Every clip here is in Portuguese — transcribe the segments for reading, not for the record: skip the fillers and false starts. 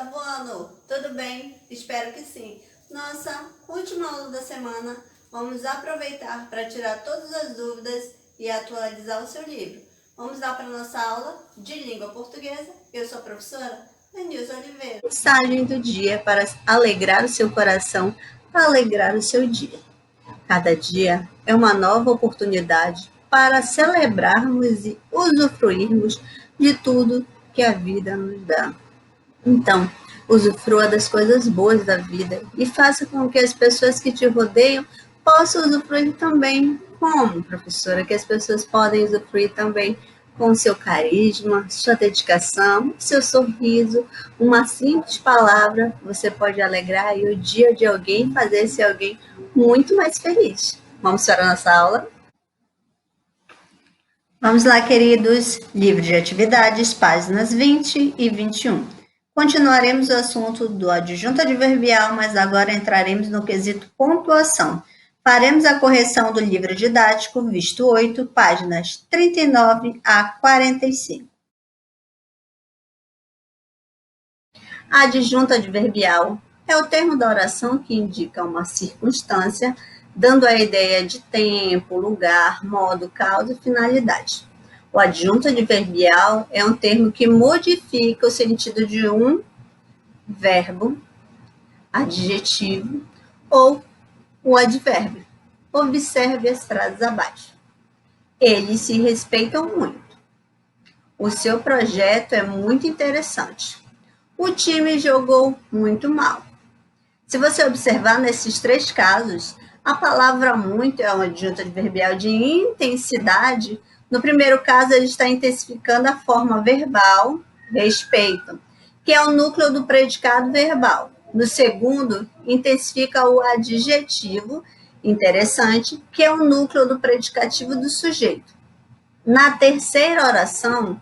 oitavo ano, tudo bem? Espero que sim. Nossa última aula da semana, vamos aproveitar para tirar todas as dúvidas e atualizar o seu livro. Vamos lá para a nossa aula de língua portuguesa. Eu sou a professora Denilson Oliveira. Mensagem do dia para alegrar o seu coração, para alegrar o seu dia. Cada dia é uma nova oportunidade para celebrarmos e usufruirmos de tudo que a vida nos dá. Então, usufrua das coisas boas da vida e faça com que as pessoas que te rodeiam possam usufruir também. Como, professora, que as pessoas podem usufruir também com seu carisma, sua dedicação, seu sorriso, uma simples palavra, você pode alegrar aí o dia de alguém e fazer esse alguém muito mais feliz. Vamos para a nossa aula? Vamos lá, queridos. Livro de atividades, páginas 20 e 21. Continuaremos o assunto do adjunto adverbial, mas agora entraremos no quesito pontuação. Faremos a correção do livro didático, visto 8, páginas 39 a 45. Adjunto adverbial é o termo da oração que indica uma circunstância, dando a ideia de tempo, lugar, modo, causa e finalidade. O adjunto adverbial é um termo que modifica o sentido de um verbo, adjetivo ou o advérbio. Observe as frases abaixo. Eles se respeitam muito. O seu projeto é muito interessante. O time jogou muito mal. Se você observar nesses três casos, a palavra muito é um adjunto adverbial de intensidade. No primeiro caso, ele está intensificando a forma verbal, respeito, que é o núcleo do predicado verbal. No segundo, intensifica o adjetivo, interessante, que é o núcleo do predicativo do sujeito. Na terceira oração,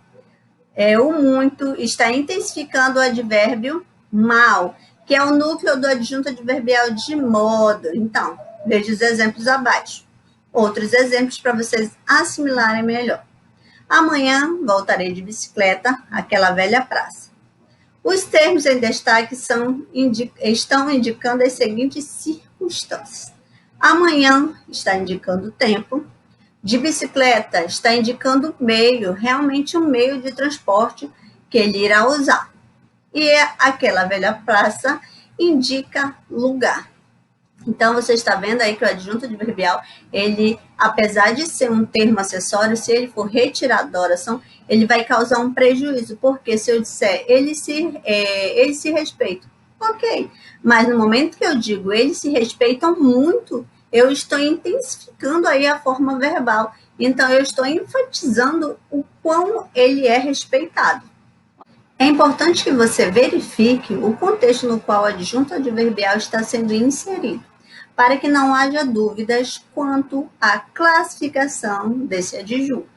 o muito está intensificando o advérbio mal, que é o núcleo do adjunto adverbial de modo. Então, veja os exemplos abaixo. Outros exemplos para vocês assimilarem melhor. Amanhã voltarei de bicicleta àquela velha praça. Os termos em destaque estão indicando as seguintes circunstâncias. Amanhã está indicando o tempo. De bicicleta está indicando o meio, realmente o meio de transporte que ele irá usar. E aquela velha praça indica lugar. Então, você está vendo aí que o adjunto adverbial, ele, apesar de ser um termo acessório, se ele for retirado da oração, ele vai causar um prejuízo, porque se eu disser eles se respeitam, ok, mas no momento que eu digo eles se respeitam muito, eu estou intensificando aí a forma verbal, então eu estou enfatizando o quão ele é respeitado. É importante que você verifique o contexto no qual o adjunto adverbial está sendo inserido, para que não haja dúvidas quanto à classificação desse adjunto.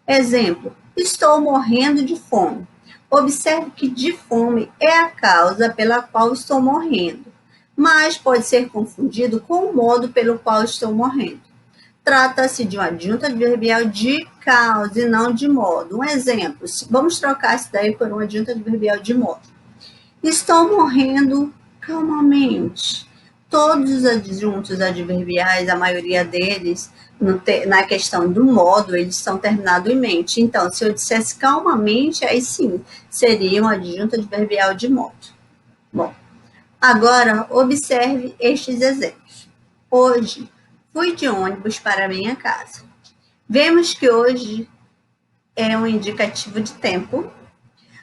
Exemplo, estou morrendo de fome. Observe que de fome é a causa pela qual estou morrendo, mas pode ser confundido com o modo pelo qual estou morrendo. Trata-se de um adjunto adverbial de causa e não de modo. Um exemplo, vamos trocar isso daí por um adjunto adverbial de modo. Estou morrendo calmamente. Todos os adjuntos adverbiais, a maioria deles, na questão do modo, eles são terminados em mente. Então, se eu dissesse calmamente, aí sim, seria um adjunto adverbial de modo. Bom, agora observe estes exemplos. Hoje, fui de ônibus para minha casa. Vemos que hoje é um indicativo de tempo.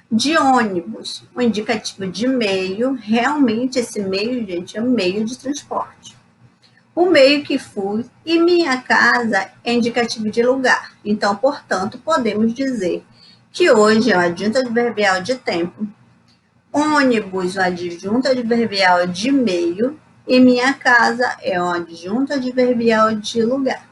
De ônibus, um indicativo de meio. Realmente, esse meio, gente, é um meio de transporte. O meio que fui e minha casa é indicativo de lugar. Então, portanto, podemos dizer que hoje é um adjunto adverbial de tempo. Ônibus, um adjunto adverbial de meio. E minha casa é um adjunto adverbial de lugar.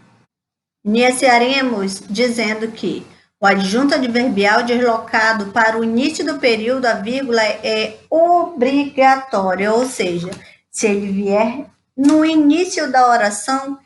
Iniciaremos dizendo que o adjunto adverbial deslocado para o início do período, a vírgula é obrigatória, ou seja, se ele vier no início da oração,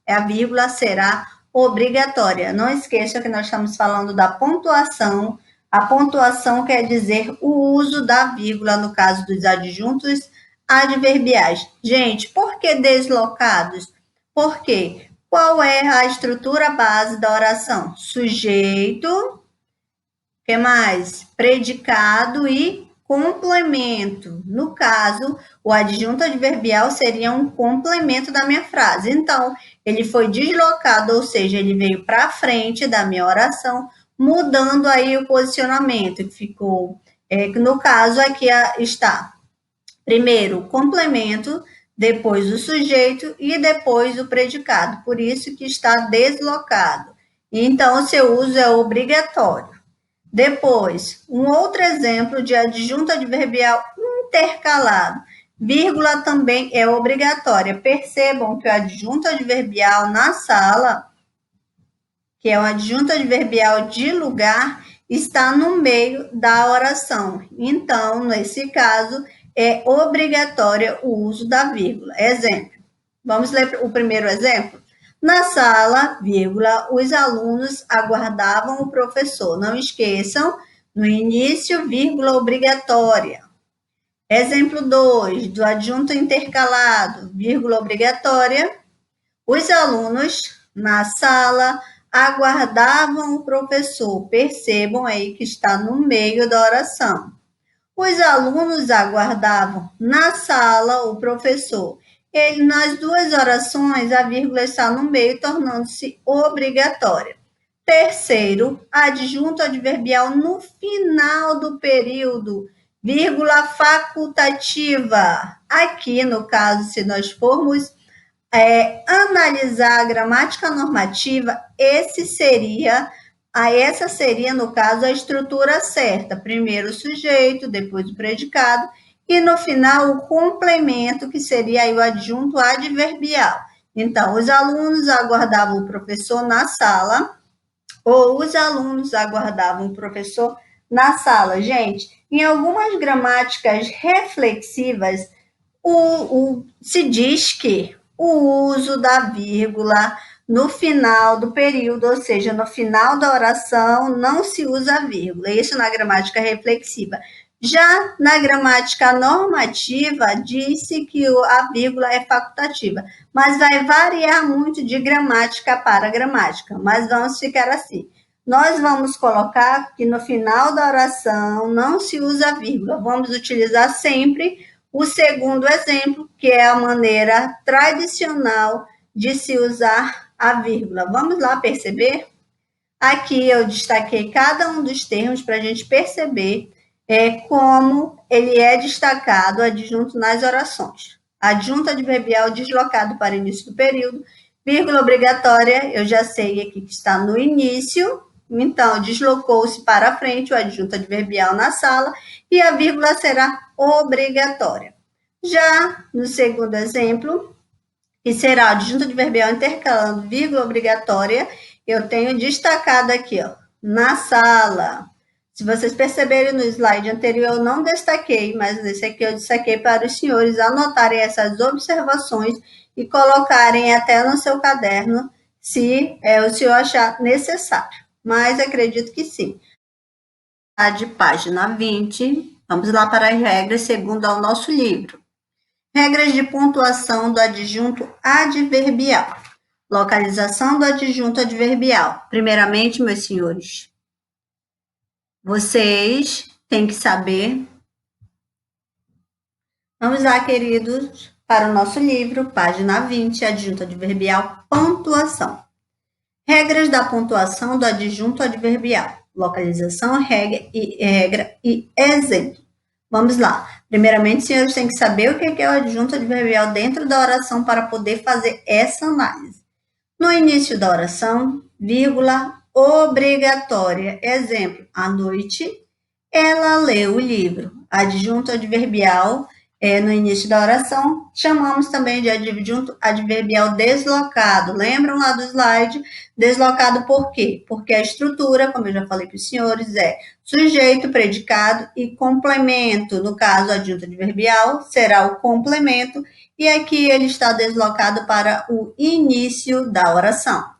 a vírgula será obrigatória. Não esqueça que nós estamos falando da pontuação A pontuação quer dizer o uso da vírgula no caso dos adjuntos adverbiais. Gente, por que deslocados? Por quê? Qual é a estrutura base da oração? Sujeito, que mais? Predicado e complemento. No caso, o adjunto adverbial seria um complemento da minha frase. Então, ele foi deslocado, ou seja, ele veio para frente da minha oração, mudando aí o posicionamento, que ficou, no caso, aqui está, primeiro o complemento, depois o sujeito e depois o predicado, por isso que está deslocado. Então, o seu uso é obrigatório. Depois, um outro exemplo de adjunto adverbial intercalado. Vírgula também é obrigatória. Percebam que o adjunto adverbial na sala, que é o adjunto adverbial de lugar, está no meio da oração. Então, nesse caso, é obrigatório o uso da vírgula. Exemplo. Vamos ler o primeiro exemplo? Na sala, vírgula, os alunos aguardavam o professor. Não esqueçam, no início, vírgula obrigatória. Exemplo 2, do adjunto intercalado, vírgula obrigatória. Os alunos, na sala, aguardavam o professor. Percebam aí que está no meio da oração. Os alunos aguardavam na sala o professor. Nas duas orações, a vírgula está no meio, tornando-se obrigatória. Terceiro, adjunto adverbial no final do período, vírgula facultativa. Aqui, no caso, se nós formos analisar a gramática normativa, essa seria, no caso, a estrutura certa. Primeiro o sujeito, depois o predicado, e no final o complemento, que seria aí o adjunto adverbial. Então, os alunos aguardavam o professor na sala, ou os alunos aguardavam o professor na sala. Gente, em algumas gramáticas reflexivas, se diz que o uso da vírgula no final do período, ou seja, no final da oração, não se usa a vírgula. Isso na gramática reflexiva. Já na gramática normativa, disse que a vírgula é facultativa, mas vai variar muito de gramática para gramática, mas vamos ficar assim. Nós vamos colocar que no final da oração não se usa a vírgula, vamos utilizar sempre o segundo exemplo, que é a maneira tradicional de se usar a vírgula. Vamos lá perceber? Aqui eu destaquei cada um dos termos para a gente perceber como ele é destacado adjunto nas orações. Adjunto adverbial deslocado para início do período, vírgula obrigatória, eu já sei aqui que está no início, então deslocou-se para frente o adjunto adverbial na sala e a vírgula será obrigatória. Já no segundo exemplo, que será adjunto adverbial intercalando vírgula obrigatória, eu tenho destacado aqui, ó, na sala. Se vocês perceberem no slide anterior, eu não destaquei, mas nesse aqui eu destaquei para os senhores anotarem essas observações e colocarem até no seu caderno, se o senhor achar necessário. Mas acredito que sim. De página 20, vamos lá para as regras segundo ao nosso livro. Regras de pontuação do adjunto adverbial. Localização do adjunto adverbial. Primeiramente, meus senhores, vocês têm que saber. Vamos lá, queridos, para o nosso livro, página 20, adjunto adverbial, pontuação. Regras da pontuação do adjunto adverbial. Localização, regra e exemplo. Vamos lá. Primeiramente, senhores, têm que saber o que é o adjunto adverbial dentro da oração para poder fazer essa análise. No início da oração, vírgula obrigatória. Exemplo, à noite, ela leu o livro. Adjunto adverbial no início da oração, chamamos também de adjunto adverbial deslocado. Lembram lá do slide? Deslocado por quê? Porque a estrutura, como eu já falei para os senhores, é sujeito, predicado e complemento. No caso, adjunto adverbial será o complemento, e aqui ele está deslocado para o início da oração.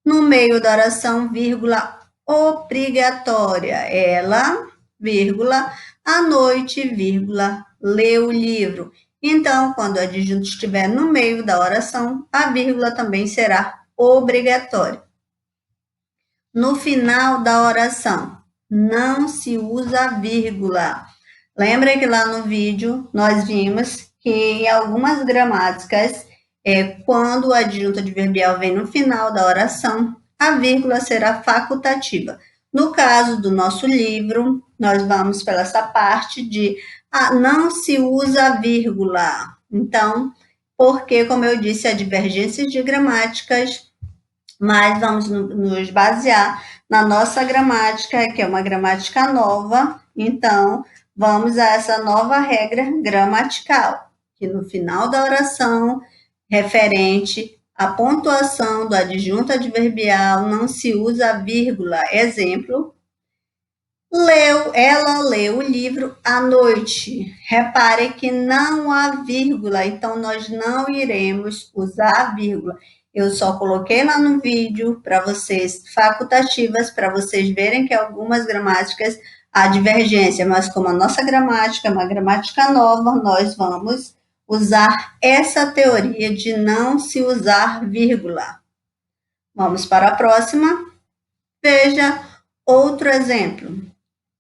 No meio da oração, vírgula obrigatória. Ela, vírgula, à noite, vírgula, lê o livro. Então, quando o adjunto estiver no meio da oração, a vírgula também será obrigatória. No final da oração, não se usa vírgula. Lembra que lá no vídeo nós vimos que em algumas gramáticas, quando o adjunto adverbial vem no final da oração, a vírgula será facultativa. No caso do nosso livro, nós vamos pela essa parte de não se usa vírgula. Então, porque, como eu disse, há divergências de gramáticas, mas vamos nos basear na nossa gramática, que é uma gramática nova, então vamos a essa nova regra gramatical, que no final da oração, referente à pontuação do adjunto adverbial, não se usa vírgula. Exemplo, ela leu o livro à noite. Repare que não há vírgula, então nós não iremos usar vírgula. Eu só coloquei lá no vídeo para vocês, facultativas, para vocês verem que algumas gramáticas há divergência, mas como a nossa gramática é uma gramática nova, nós vamos usar essa teoria de não se usar vírgula. Vamos para a próxima. Veja outro exemplo.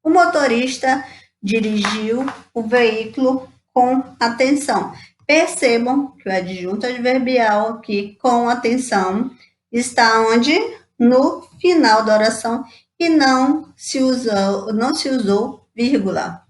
O motorista dirigiu o veículo com atenção. Percebam que o adjunto adverbial aqui, com atenção, está onde? No final da oração e não se usou vírgula.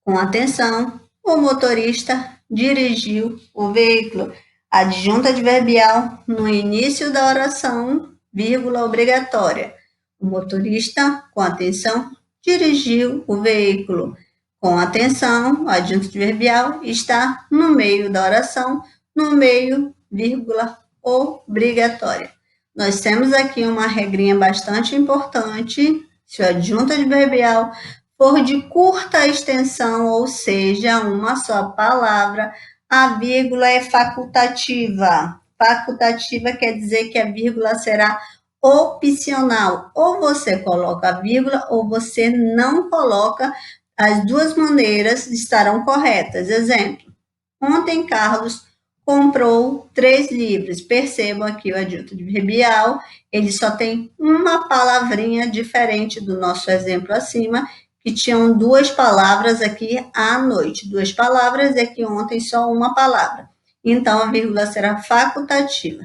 Com atenção, o motorista dirigiu o veículo. Adjunto adverbial no início da oração, vírgula obrigatória. O motorista, com atenção, dirigiu o veículo. Com atenção, o adjunto adverbial está no meio da oração, no meio, vírgula, obrigatória. Nós temos aqui uma regrinha bastante importante. Se o adjunto adverbial for de curta extensão, ou seja, uma só palavra, a vírgula é facultativa. Facultativa quer dizer que a vírgula será opcional. Ou você coloca a vírgula ou você não coloca. As duas maneiras estarão corretas. Exemplo, ontem Carlos comprou 3 livros. Percebam aqui o adjunto adverbial, ele só tem uma palavrinha diferente do nosso exemplo acima, que tinham 2 palavras aqui à noite. 2 palavras e aqui ontem só uma palavra. Então, a vírgula será facultativa.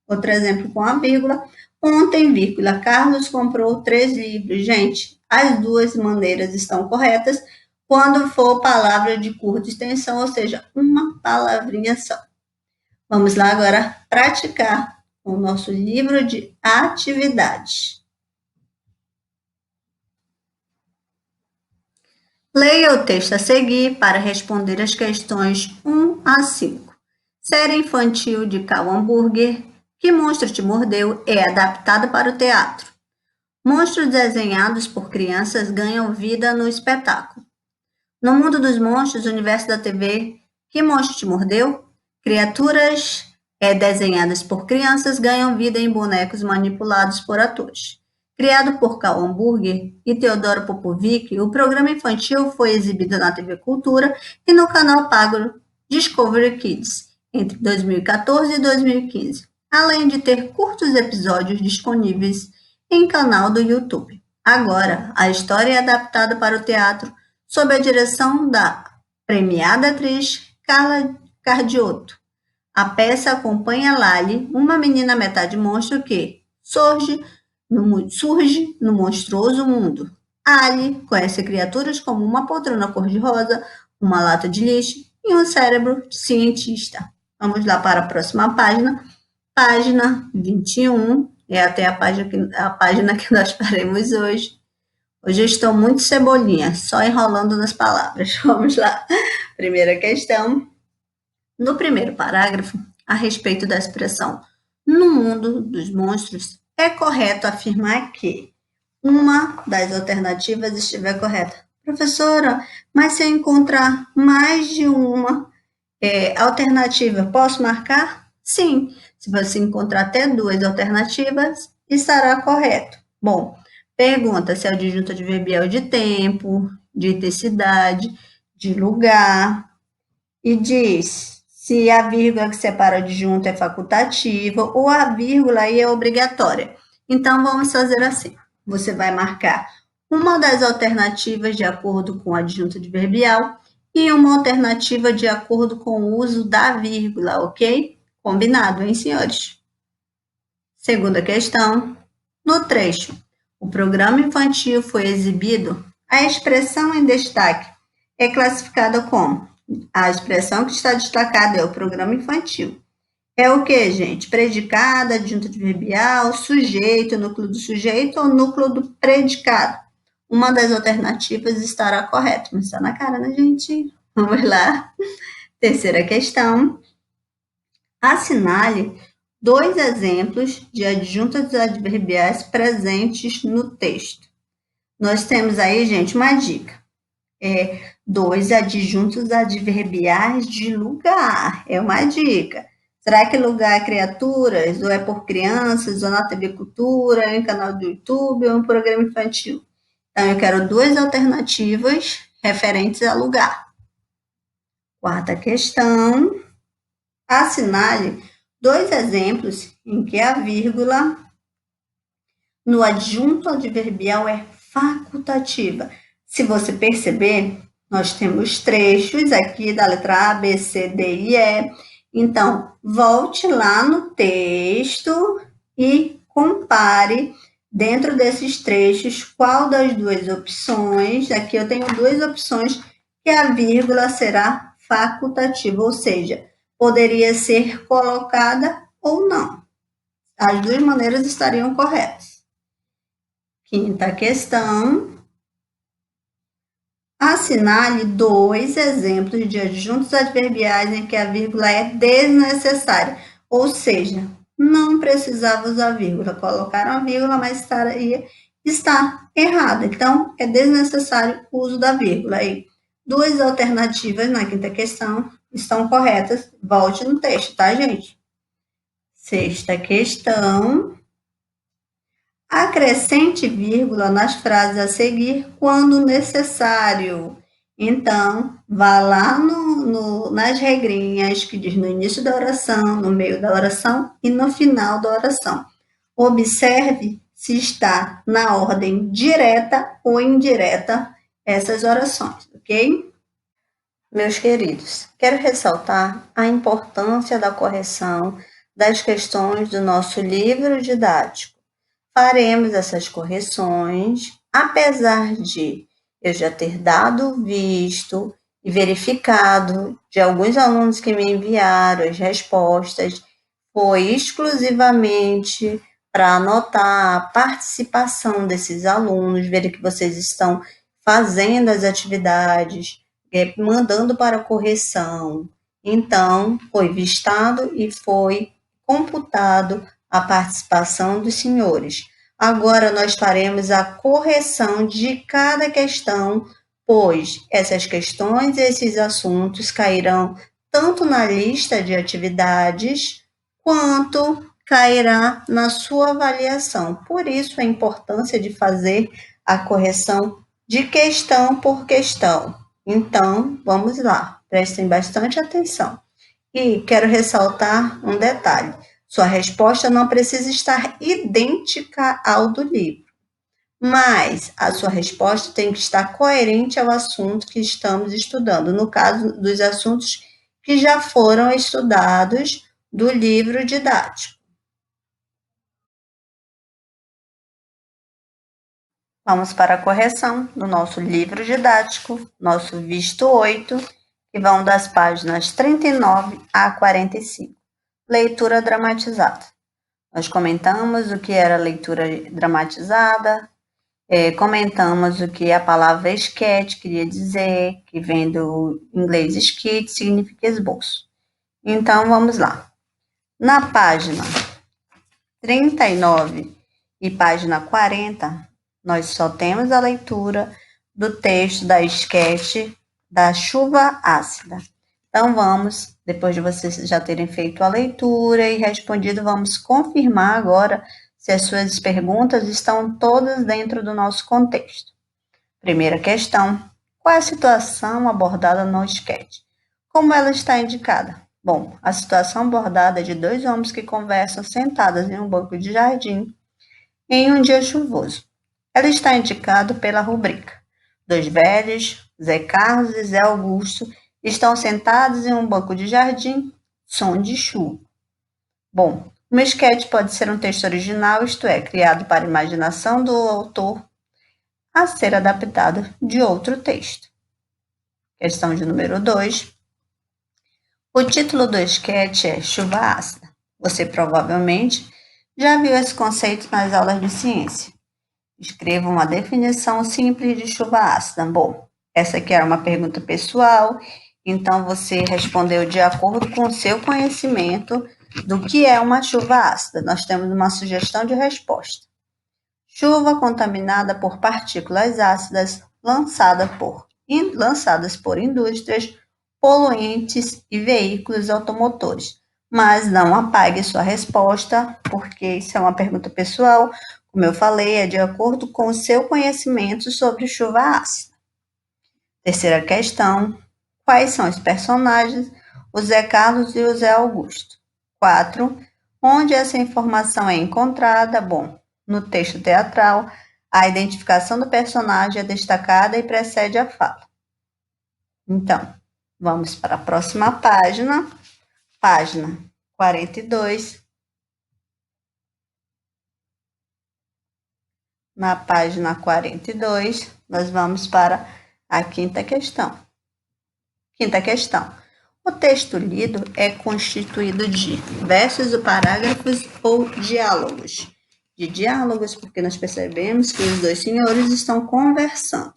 Outro exemplo com a vírgula. Ontem, vírgula, Carlos comprou 3 livros. Gente, as duas maneiras estão corretas quando for palavra de curta extensão, ou seja, uma palavrinha só. Vamos lá agora praticar o nosso livro de atividades. Leia o texto a seguir para responder as questões 1 a 5. Série infantil de Cal Hambúrguer, Que Monstro Te Mordeu, é adaptada para o teatro. Monstros desenhados por crianças ganham vida no espetáculo. No mundo dos monstros, universo da TV, Que Monstro Te Mordeu? Criaturas desenhadas por crianças ganham vida em bonecos manipulados por atores. Criado por Cal Hambúrguer e Teodoro Popovic, o programa infantil foi exibido na TV Cultura e no canal pago Discovery Kids entre 2014 e 2015, além de ter curtos episódios disponíveis em canal do YouTube. Agora, a história é adaptada para o teatro sob a direção da premiada atriz Carla Cardiotto. A peça acompanha Lali, uma menina metade monstro que surge no monstruoso mundo. Ali conhece criaturas como uma poltrona cor-de-rosa, uma lata de lixo e um cérebro cientista. Vamos lá para a próxima página. Página 21, é até a página que nós faremos hoje. Hoje eu estou muito cebolinha, só enrolando nas palavras. Vamos lá. Primeira questão. No primeiro parágrafo, a respeito da expressão no mundo dos monstros, é correto afirmar que uma das alternativas estiver correta. Professora, mas se eu encontrar mais de uma alternativa, posso marcar? Sim. Se você encontrar até 2 alternativas, estará correto. Bom, pergunta se é adjunto adverbial de tempo, de intensidade, de lugar, e diz se a vírgula que separa adjunto é facultativa ou a vírgula aí é obrigatória. Então, vamos fazer assim. Você vai marcar uma das alternativas de acordo com o adjunto adverbial e uma alternativa de acordo com o uso da vírgula, ok? Combinado, hein, senhores? Segunda questão. No trecho, o programa infantil foi exibido, a expressão em destaque é classificada como? A expressão que está destacada é o programa infantil. É o que, gente? Predicado, adjunto adverbial, sujeito, núcleo do sujeito ou núcleo do predicado? Uma das alternativas estará correta. Mas está na cara, né, gente? Vamos lá. Terceira questão. Assinale 2 exemplos de adjuntos adverbiais presentes no texto. Nós temos aí, gente, uma dica. 2 adjuntos adverbiais de lugar. É uma dica. Será que lugar é criaturas, ou é por crianças, ou na TV Cultura, em canal do YouTube, ou em programa infantil? Então, eu quero 2 alternativas referentes a lugar. Quarta questão. Assinale 2 exemplos em que a vírgula no adjunto adverbial é facultativa. Se você perceber, nós temos trechos aqui da letra A, B, C, D e E. Então, volte lá no texto e compare dentro desses trechos qual das 2 opções. Aqui eu tenho 2 opções que a vírgula será facultativa, ou seja, poderia ser colocada ou não. As 2 maneiras estariam corretas. Quinta questão. Assinale 2 exemplos de adjuntos adverbiais em que a vírgula é desnecessária, ou seja, não precisava usar vírgula. Colocaram a vírgula, mas está errado. Então, é desnecessário o uso da vírgula. Aí, 2 alternativas na quinta questão estão corretas. Volte no texto, tá, gente? Sexta questão. Acrescente vírgula nas frases a seguir quando necessário. Então, vá lá nas regrinhas que diz no início da oração, no meio da oração e no final da oração. Observe se está na ordem direta ou indireta essas orações, ok? Meus queridos, quero ressaltar a importância da correção das questões do nosso livro didático. Faremos essas correções, apesar de eu já ter dado visto e verificado de alguns alunos que me enviaram as respostas, foi exclusivamente para anotar a participação desses alunos, ver que vocês estão fazendo as atividades, mandando para correção. Então, foi vistado e foi computado a participação dos senhores. Agora nós faremos a correção de cada questão, pois essas questões e esses assuntos cairão tanto na lista de atividades, quanto cairá na sua avaliação. Por isso a importância de fazer a correção de questão por questão. Então, vamos lá, prestem bastante atenção. E quero ressaltar um detalhe. Sua resposta não precisa estar idêntica ao do livro, mas a sua resposta tem que estar coerente ao assunto que estamos estudando, no caso dos assuntos que já foram estudados do livro didático. Vamos para a correção do nosso livro didático, nosso visto 8, que vão das páginas 39 a 45. Leitura dramatizada. Nós comentamos o que era leitura dramatizada, comentamos o que a palavra esquete queria dizer, que vem do inglês skit, significa esboço. Então, vamos lá. Na página 39 e página 40, nós só temos a leitura do texto da esquete da chuva ácida. Então, vamos, depois de vocês já terem feito a leitura e respondido, vamos confirmar agora se as suas perguntas estão todas dentro do nosso contexto. Primeira questão: qual é a situação abordada no sketch? Como ela está indicada? Bom, a situação abordada é de dois homens que conversam sentados em um banco de jardim em um dia chuvoso. Ela está indicada pela rubrica. Dois velhos, Zé Carlos e Zé Augusto, estão sentados em um banco de jardim, som de chuva. Bom, uma esquete pode ser um texto original, isto é, criado para a imaginação do autor, a ser adaptado de outro texto. Questão de número 2. O título do esquete é Chuva Ácida. Você provavelmente já viu esse conceito nas aulas de ciência. Escreva uma definição simples de chuva ácida. Bom, essa aqui era uma pergunta pessoal, então você respondeu de acordo com o seu conhecimento do que é uma chuva ácida. Nós temos uma sugestão de resposta. Chuva contaminada por partículas ácidas lançadas por indústrias, poluentes e veículos automotores. Mas não apague sua resposta, porque isso é uma pergunta pessoal. Como eu falei, é de acordo com o seu conhecimento sobre chuva ácida. Terceira questão: quais são os personagens, o Zé Carlos e o Zé Augusto? 4. Onde essa informação é encontrada? Bom, no texto teatral, a identificação do personagem é destacada e precede a fala. Então, vamos para a próxima página, página 42. Na página 42, nós vamos para a quinta questão. Quinta questão: o texto lido é constituído de versos ou parágrafos ou diálogos? De diálogos, porque nós percebemos que os dois senhores estão conversando.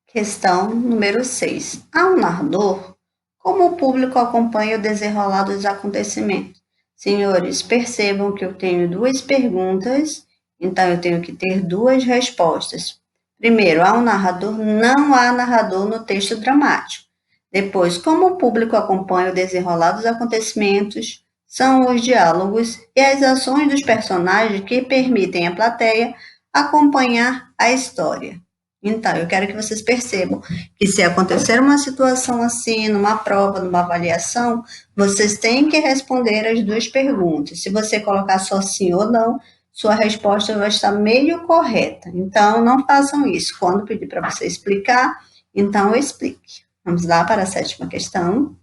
Questão número 6. Ao narrador, como o público acompanha o desenrolar dos acontecimentos? Senhores, percebam que eu tenho duas perguntas, então eu tenho que ter duas respostas. Primeiro, há um narrador? Não há narrador no texto dramático. Depois, como o público acompanha o desenrolar dos acontecimentos? São os diálogos e as ações dos personagens que permitem à plateia acompanhar a história. Então, eu quero que vocês percebam que se acontecer uma situação assim, numa prova, numa avaliação, vocês têm que responder as duas perguntas. Se você colocar só sim ou não, sua resposta vai estar meio correta. Então, não façam isso. Quando pedir para você explicar, então explique. Vamos lá para a sétima questão.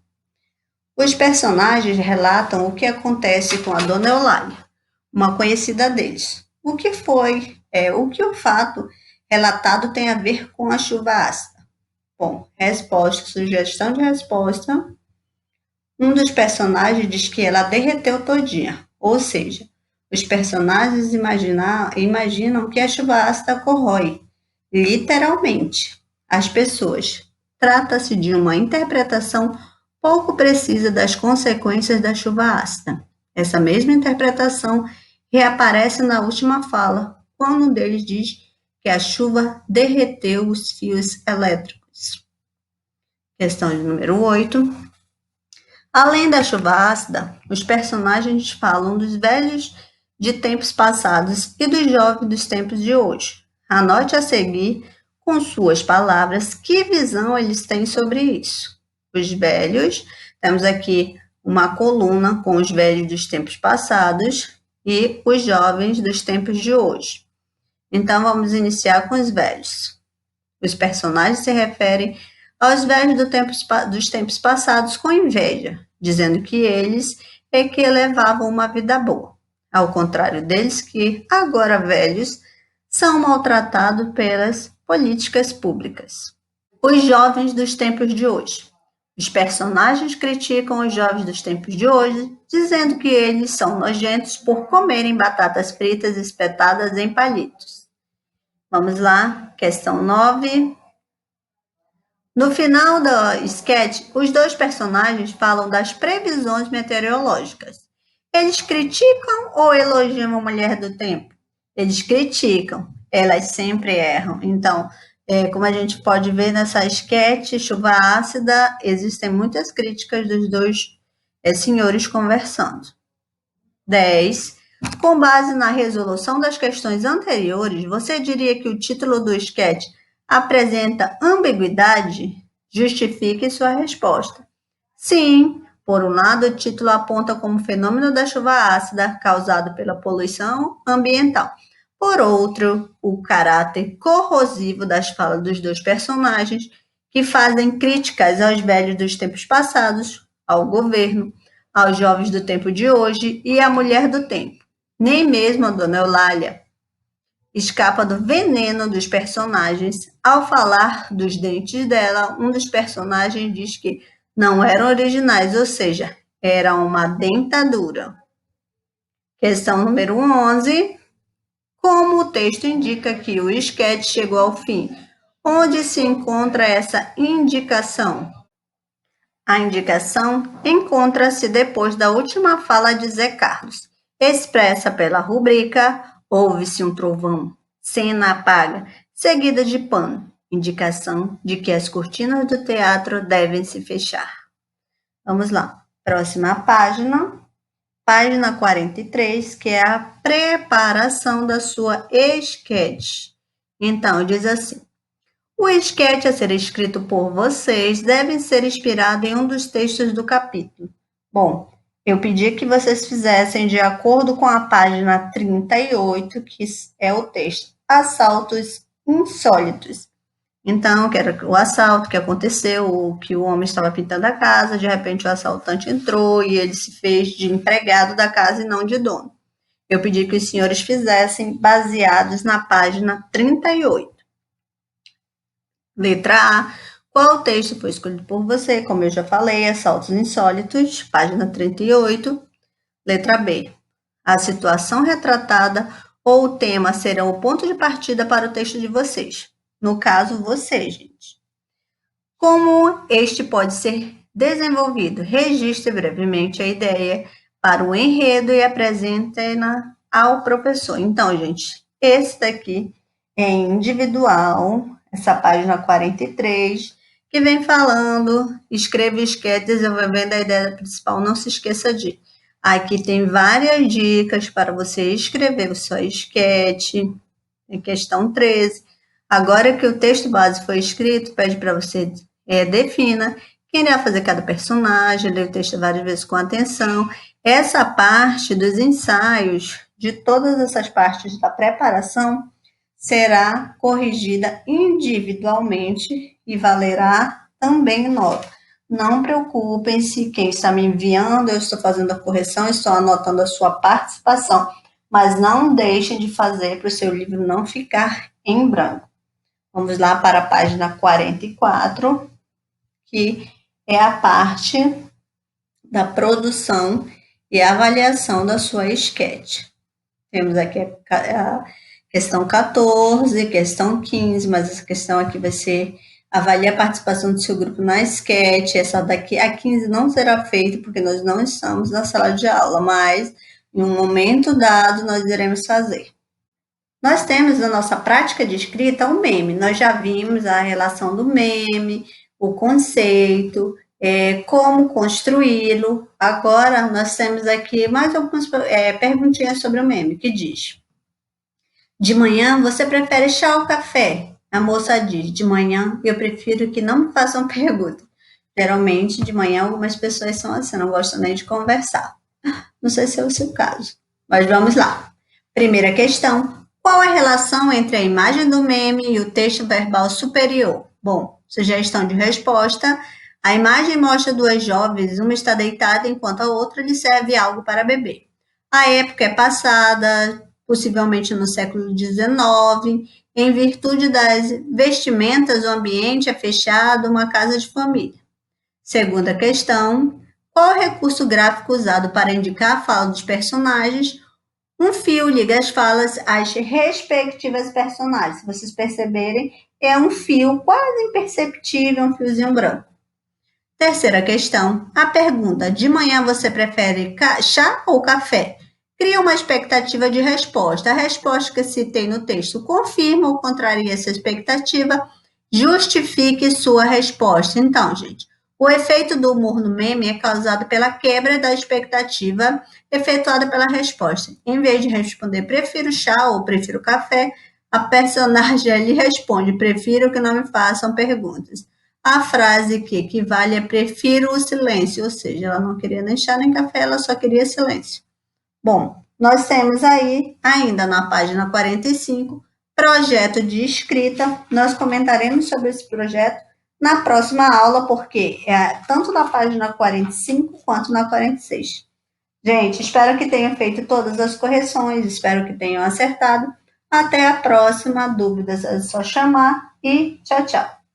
Os personagens relatam o que acontece com a Dona Eulália, uma conhecida deles. O que o fato relatado tem a ver com a chuva ácida? Bom, resposta, sugestão de resposta. Um dos personagens diz que ela derreteu todinha, ou seja, os personagens imaginam que a chuva ácida corrói, literalmente, as pessoas. Trata-se de uma interpretação pouco precisa das consequências da chuva ácida. Essa mesma interpretação reaparece na última fala, quando um deles diz que a chuva derreteu os fios elétricos. Questão de número 8. Além da chuva ácida, os personagens falam dos velhos de tempos passados e dos jovens dos tempos de hoje. Anote a seguir, com suas palavras, que visão eles têm sobre isso. Os velhos, temos aqui uma coluna com os velhos dos tempos passados e os jovens dos tempos de hoje. Então, vamos iniciar com os velhos. Os personagens se referem aos velhos dos tempos passados com inveja, dizendo que eles é que levavam uma vida boa, ao contrário deles que, agora velhos, são maltratados pelas políticas públicas. Os jovens dos tempos de hoje. Os personagens criticam os jovens dos tempos de hoje, dizendo que eles são nojentos por comerem batatas fritas espetadas em palitos. Vamos lá, questão 9. No final do sketch, os dois personagens falam das previsões meteorológicas. Eles criticam ou elogiam a mulher do tempo? Eles criticam, elas sempre erram. Então, como a gente pode ver nessa sketch, chuva ácida, existem muitas críticas dos dois senhores conversando. 10. Com base na resolução das questões anteriores, você diria que o título do sketch apresenta ambiguidade? Justifique sua resposta. Sim, por um lado, o título aponta como fenômeno da chuva ácida causado pela poluição ambiental. Por outro, o caráter corrosivo das falas dos dois personagens, que fazem críticas aos velhos dos tempos passados, ao governo, aos jovens do tempo de hoje e à mulher do tempo. Nem mesmo a Dona Eulália escapa do veneno dos personagens. Ao falar dos dentes dela, um dos personagens diz que não eram originais, ou seja, era uma dentadura. Questão número 11. Como o texto indica que o sketch chegou ao fim? Onde se encontra essa indicação? A indicação encontra-se depois da última fala de Zé Carlos, expressa pela rubrica "Ouve-se um trovão, cena apaga, seguida de pano", indicação de que as cortinas do teatro devem se fechar. Vamos lá, próxima página, página 43, que é a preparação da sua sketch. Então, diz assim: o sketch a ser escrito por vocês deve ser inspirado em um dos textos do capítulo. Bom, eu pedi que vocês fizessem de acordo com a página 38, que é o texto Assaltos Insólitos. Então, que era o assalto que aconteceu, que o homem estava pintando a casa, de repente o assaltante entrou e ele se fez de empregado da casa e não de dono. Eu pedi que os senhores fizessem baseados na página 38. Letra A. Qual texto foi escolhido por você? Como eu já falei, Assaltos Insólitos, página 38. Letra B. A situação retratada ou o tema serão o ponto de partida para o texto de vocês. No caso, você, gente. Como este pode ser desenvolvido? Registre brevemente a ideia para o enredo e apresente-na ao professor. Então, gente, esse daqui é individual, essa página 43, que vem falando, escreva sketch desenvolvendo a ideia principal, não se esqueça de. Aqui tem várias dicas para você escrever o seu sketch, em questão 13. Agora que o texto base foi escrito, pede para você defina quem irá fazer cada personagem, lê o texto várias vezes com atenção. Essa parte dos ensaios, de todas essas partes da preparação, será corrigida individualmente e valerá também nota. Não preocupem-se, quem está me enviando, eu estou fazendo a correção, estou anotando a sua participação, mas não deixem de fazer para o seu livro não ficar em branco. Vamos lá para a página 44, que é a parte da produção e avaliação da sua sketch. Temos aqui a questão 14, questão 15, mas essa questão aqui vai ser avalie a participação do seu grupo na sketch. Essa daqui, a 15, não será feita porque nós não estamos na sala de aula, mas em um momento dado nós iremos fazer. Nós temos na nossa prática de escrita o meme. Nós já vimos a relação do meme, o conceito, como construí-lo. Agora, nós temos aqui mais algumas perguntinhas sobre o meme, que diz: de manhã, você prefere chá ou café? A moça diz: de manhã, eu prefiro que não me façam pergunta. Geralmente, de manhã, algumas pessoas são assim, não gostam nem de conversar. Não sei se é o seu caso, mas vamos lá. Primeira questão: qual a relação entre a imagem do meme e o texto verbal superior? Bom, sugestão de resposta: a imagem mostra duas jovens, uma está deitada enquanto a outra lhe serve algo para beber. A época é passada, possivelmente no século XIX, em virtude das vestimentas, o ambiente é fechado, uma casa de família. Segunda questão: qual o recurso gráfico usado para indicar a fala dos personagens? Um fio liga as falas às respectivas personagens. Se vocês perceberem, é um fio quase imperceptível, um fiozinho branco. Terceira questão, a pergunta: de manhã você prefere chá ou café? Cria uma expectativa de resposta. A resposta que citei no texto confirma ou contraria essa expectativa. Justifique sua resposta. Então, gente, O efeito do humor no meme é causado pela quebra da expectativa efetuada pela resposta. Em vez de responder prefiro chá ou prefiro café, a personagem ali responde prefiro que não me façam perguntas. A frase que equivale é prefiro o silêncio, ou seja, ela não queria nem chá nem café, ela só queria silêncio. Bom, nós temos aí, ainda na página 45, projeto de escrita. Nós comentaremos sobre esse projeto na próxima aula, porque é tanto na página 45 quanto na 46. Gente, espero que tenham feito todas as correções, espero que tenham acertado. Até a próxima. Dúvidas é só chamar e tchau, tchau.